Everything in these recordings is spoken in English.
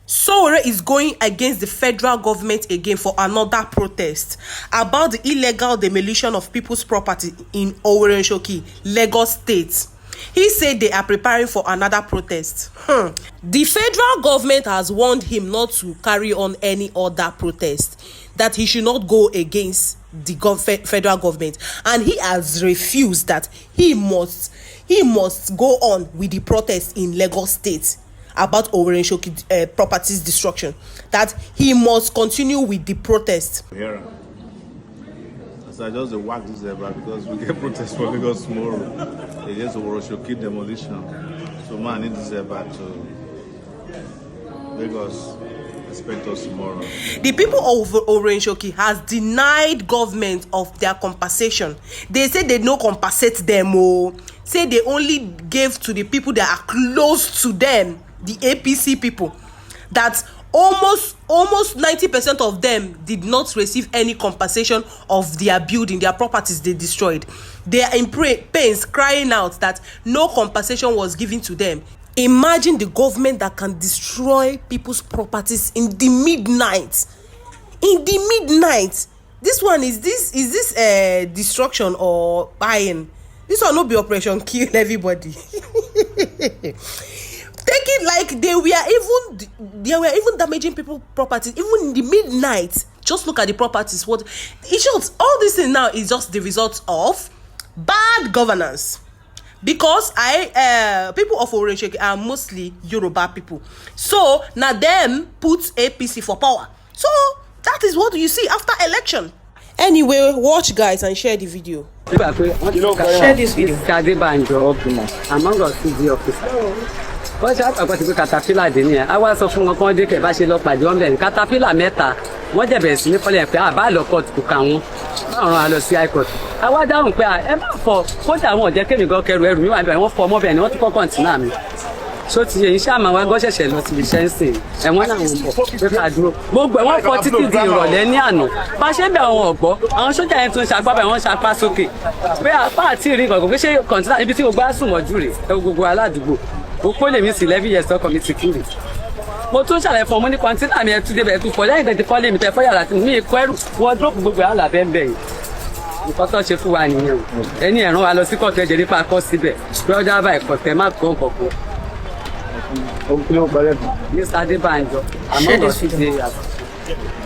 Sowore is going against the federal government again for another protest about the illegal demolition of people's property in Oworonshonki, Lagos State. He said they are preparing for another protest. The federal government has warned him not to carry on any other protest, that he should not go against the federal government, and he has refused that he must go on with the protest in Lagos State about Oworonshonki properties destruction, that he must continue with the protest. Yeah. So I just whack this ever because we get protest for Lagos tomorrow against Oworonshonki demolition. So man, I need this ever to Lagos. Expect us tomorrow. The people of Oworonshonki has denied government of their compensation. They say they no compensate them. Say they only gave to the people that are close to them, the APC people. That almost 90% of them did not receive any compensation of their building, their properties they destroyed. They are in pains, crying out that no compensation was given to them. Imagine the government that can destroy people's properties in the midnight. In the midnight. This one is this destruction or buying? This one no be operation kill everybody. Take it like they were even damaging people's properties even in the midnight. Just look at the properties. What it shows, all this thing now is just the result of bad governance. Because people of Oworonshonki are mostly Yoruba people, so now them put APC for power. So that is what you see after election. Anyway, watch guys and share the video. Share this video. Among us is the officer. Wọ́n ṣe àpapọ̀ ti pé katapila dé nìyẹn. A wá sọ fún wọn kí wọ́n dé kẹ̀ bá ṣe lọ pàdé wọn bẹ̀rẹ̀ katapila mẹ́ta wọ́n jẹ̀bẹ̀ sí ní kọ́lẹ̀ pé àbá lọ court kò kà wọ́n báwọn á lọ sí high court. A wá dáhùn pé ẹ má fọ kódà wọn ò jẹ́ kémi gan kẹrù ẹrù mi wà bẹ̀rẹ̀ wọ́n fọ ọmọ bẹ̀rẹ̀ ni wọ́n tún kọ́ kọ̀ǹtínà mi. So ti yẹ iṣẹ́ àmọ́ wa gbọ́ ṣẹ̀ṣẹ̀ lọ síbi iṣẹ́ ń sìn ẹ̀wọ̀n náà wọ́n bọ̀ pé ká dúró. Gbogbo ẹ̀wọ̀n fọ títí di ìrọ̀lẹ́ ní àná. Bá ṣe bẹ̀ àwọn ọ̀gbọ́ àwọn sójà yẹn tún ṣapá bẹ̀ wọ́n ṣapá sókè. Pé apá àti ìrìn kọ̀ọ̀kan pé ṣé kọ̀ǹtínà ibi tí gbogbo á sùn mọ́jú rè é gbogbo aládùúgbò. Ó kó lè mí sí 11 years ọkọ̀ mi ti kúrè. Mo tún ṣàlàyé fún ọmọ ní kọ̀ǹtínà mi ẹ̀ tún débẹ̀ tún pọ̀ lẹ́yìn tẹ̀tẹ̀ kọ́ lé mi tẹ̀ fọ́ yàrá tí mi kọ́ ẹrù wọ́n dúrópù gbogbo àlà bẹ́ẹ̀ bẹ́ẹ̀ yìí. Nǹkan tó ṣe fún wa nìyẹn o. Ẹni ẹ̀ràn wa lọ sí kọ̀ọ̀tù ẹ̀jẹ̀ nípa kọ́ síbẹ̀ pé ọjọ́ àbá ẹ̀kọ́tẹ̀ má kọ́ kọ̀ọ̀kan. Ní Sade Banjo, àmọ́ lọ sí ṣe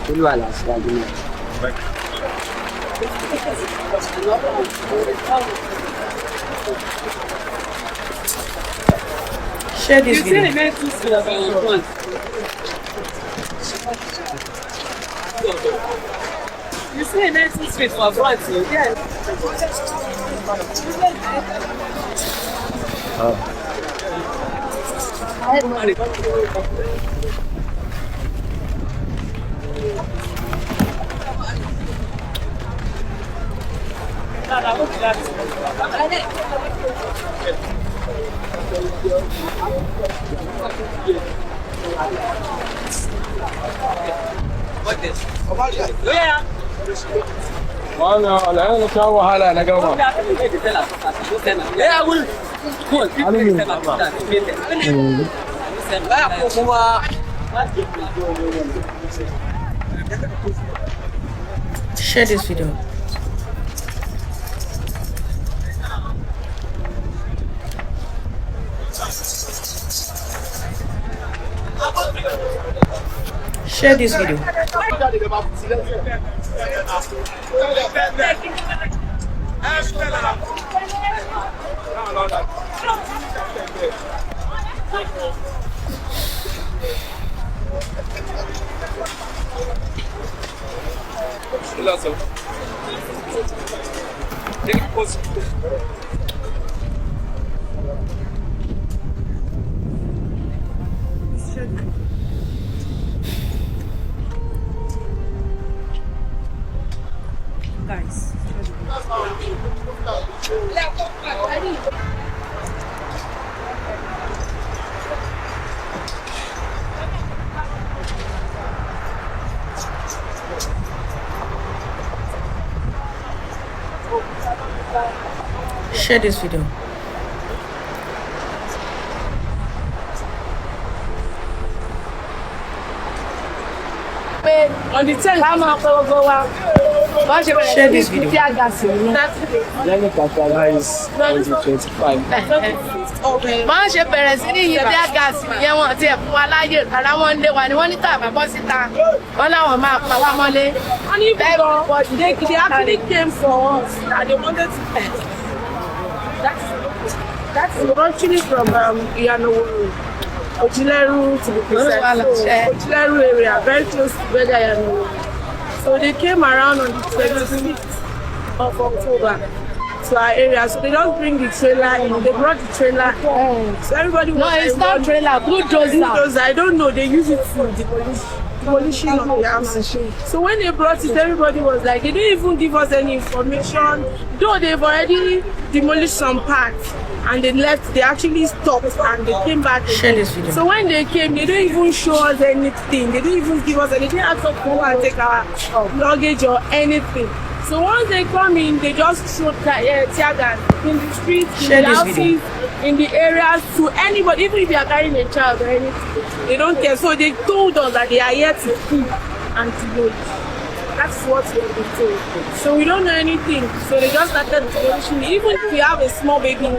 olúwa làṣẹ àdúgbò. Share this video. You see a nice street for front, yes. Yeah. Wala na siya wahala na gawa. Yeah, will. Cool. Share this video. Share this video. Guys. Share this video. pé on the 10th ká máa pẹ́ gbogbo wa. Bọ́n ṣe bẹ̀rẹ̀ sí ní tí a gà sí ní. Lẹ́yìn capitalize on the 25. Bọ́n ṣe bẹ̀rẹ̀ sí ní iye tí a gà sí yẹn wọ́n ti ẹ̀ fún wa láyè ara wọn lé wa ni wọ́n ní tàbá bọ́ síta. Wọ́n láwọn máa pa wá mọ́lé. And if but they actually came for us and they wanted to pay. That's originally from Oworo, Ojileru to be precise. So, Ojileru area, very close to where Oworo. So they came around on the 26th of October to our area. So they don't bring the trailer in. They brought the trailer in. So everybody was No, it's not trailer, bulldozer. I don't know. They use it for demolition of the house. So when they brought it, everybody was like, they didn't even give us any information. Though they've already demolished some parts and they left, they actually stopped and they came back again. So when they came, they didn't even show us anything. They didn't even give us anything. They didn't ask us to go and take our luggage or anything. So once they come in, they just showed tear gas in the streets, in the houses, in the areas, to anybody, even if you are carrying a child or anything. They don't care. So they told us that they are here to kill and to vote. That's what we have been told. So we don't know anything. So they just started demolishing. Even if you have a small baby in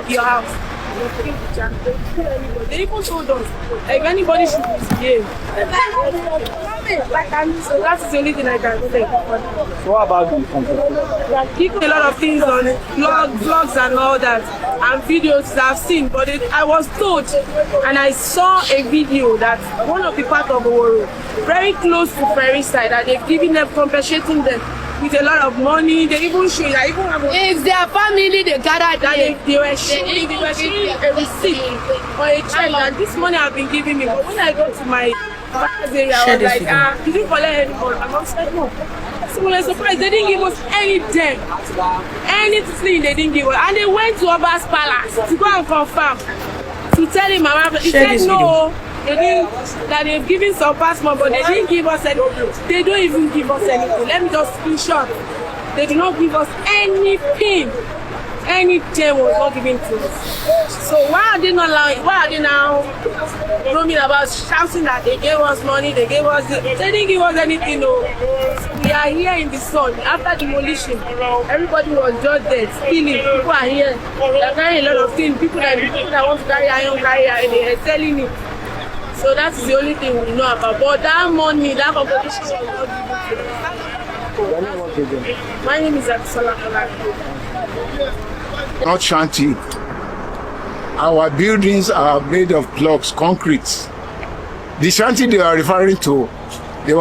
your house, they kill the child. They kill anybody. They even told us if anybody should misbehave. So that's the only thing I can say. So what about the compensation? People a lot of things on vlogs and all that, and videos I've seen, but I was told and I saw a video that one of the part of Oworo, very close to Ferry side, that they've given them, compensating them with a lot of money. They even show you, I even have If their family, they gathered that there. they were showing a receipt or a check that this money I've been giving me. But when I go to my father's area, I was like, did you collect any money? My mom said no. So we were surprised. They didn't give us any debt, anything they didn't give us. And they went to Oba's palace to go and confirm, to tell him, Mama, he said no. They didn't, that they've given some passport, but they didn't give us anything. They don't even give us anything. Let me just screenshot. They do not give us anything. Anything was not given to us. So why are they not allowing? Why are they now roaming about shouting that they gave us money? They gave us. They didn't give us anything. No. We are here in the sun after demolition. Everybody was just dead, stealing. People are here. They are carrying a lot of things. People that want to carry iron, they are selling it. So that's the only thing we know about. But that money, that competition was not given to us. My name is Abisola. Not shanty. Our buildings are made of blocks, concrete. The shanty they were referring to the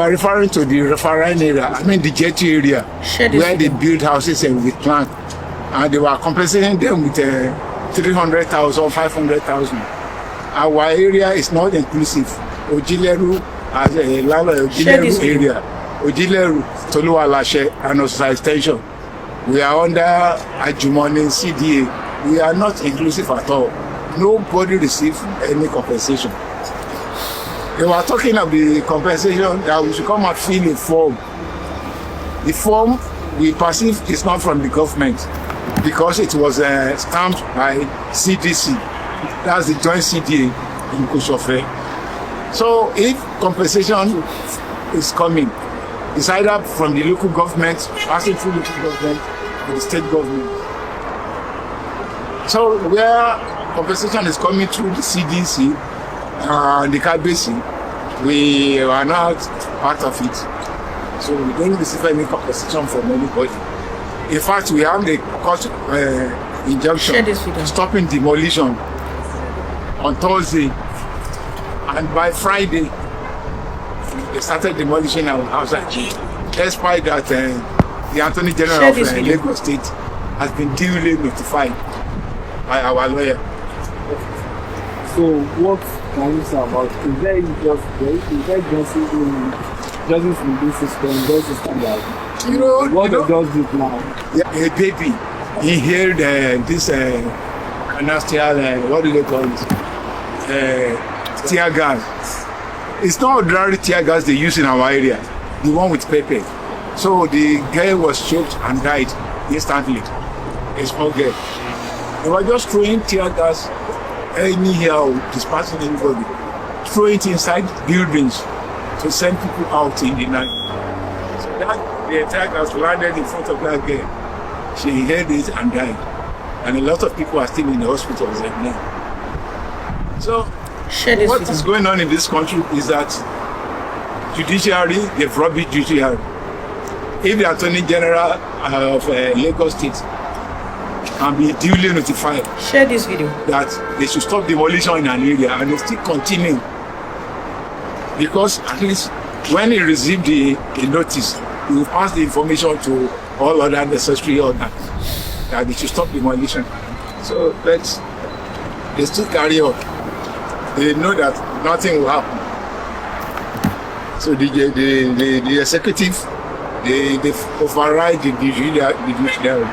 referring area, I mean the jetty area, where they build houses and with plant. And they were compensating them with 300,000, 500,000. Our area is not inclusive. Ojileru as a Ojileru area, Ojileru, Toluwalashe, and Osa Extension. We are under Ajumoni CDA. We are not inclusive at all. Nobody received any compensation. They were talking of the compensation that we should come and fill a form. The form we perceive is not from the government because it was stamped by CDC. That's the joint CDA in Kushofe. So if compensation is coming, it's either from the local government, passing through local government, or the state government. So where compensation is coming through the CDC and the KBC, we are not part of it. So we don't receive any compensation from anybody. In fact, we have the court injunction stopping demolition on Thursday, and by Friday they started demolishing our house. Despite that, the Attorney General of Lagos State has been duly notified by our lawyer. So what can you say about justice in this system? What the judge did now? Yeah, a baby inhaled this what do they call it? Tear gas. It's not ordinary tear gas they use in our area, the one with pepper. So the girl was choked and died instantly. A small girl. They were just throwing tear gas anyhow, dispersing everybody. Throw it inside buildings to send people out in the night. So that the attack has landed in front of that girl. She heard it and died. And a lot of people are still in the hospitals right now. So what is going on in this country is that judiciary, they've robbed judiciary. If the Attorney General of Lagos State can be duly notified, share this video, that they should stop demolition in an area, and they still continue. Because at least when he received the notice, he will pass the information to all other necessary orders that they should stop demolition. So let's they still carry on. They know that nothing will happen. So the executive, they override the judiciary.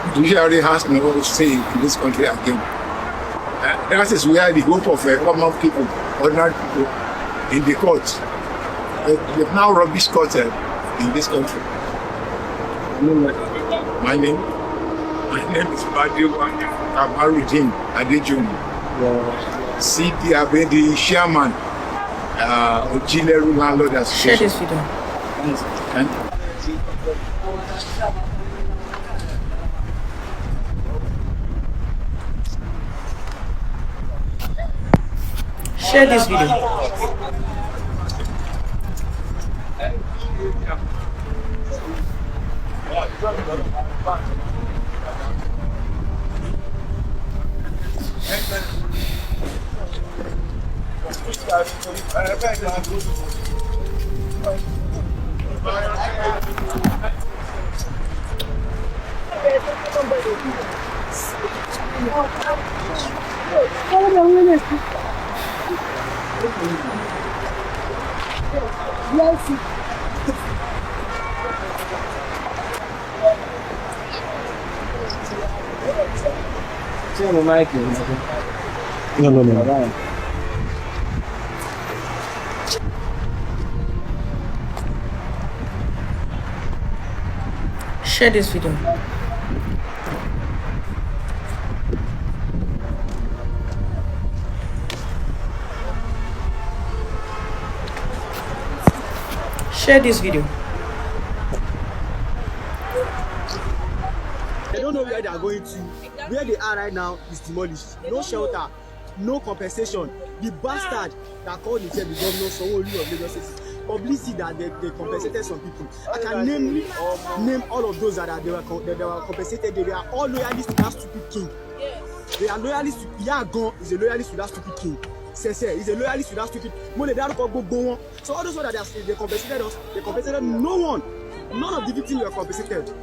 The judiciary has no say in this country again. That is where the hope of common people, ordinary people, in the court. They've now rubbish court in this country. My name is Badiwa Kabarudin Adejun. CD Abedi, chairman, Auxiliary Landlord Association. Share this video. Share this video. No. Share this video. Share this video. They don't know where they are going to. Where they are right now is demolished. No shelter, no compensation. The bastard that called himself the governor Sowore of Lagos State, publicity that they compensated some people. I can name all of those that they were compensated. They are all loyalists to that stupid king. They are loyalists to Yagon is a loyalist to that stupid king. Sese is a loyalist to that stupid money. So all those ones that they compensated us, they compensated no one. None of the victims were compensated.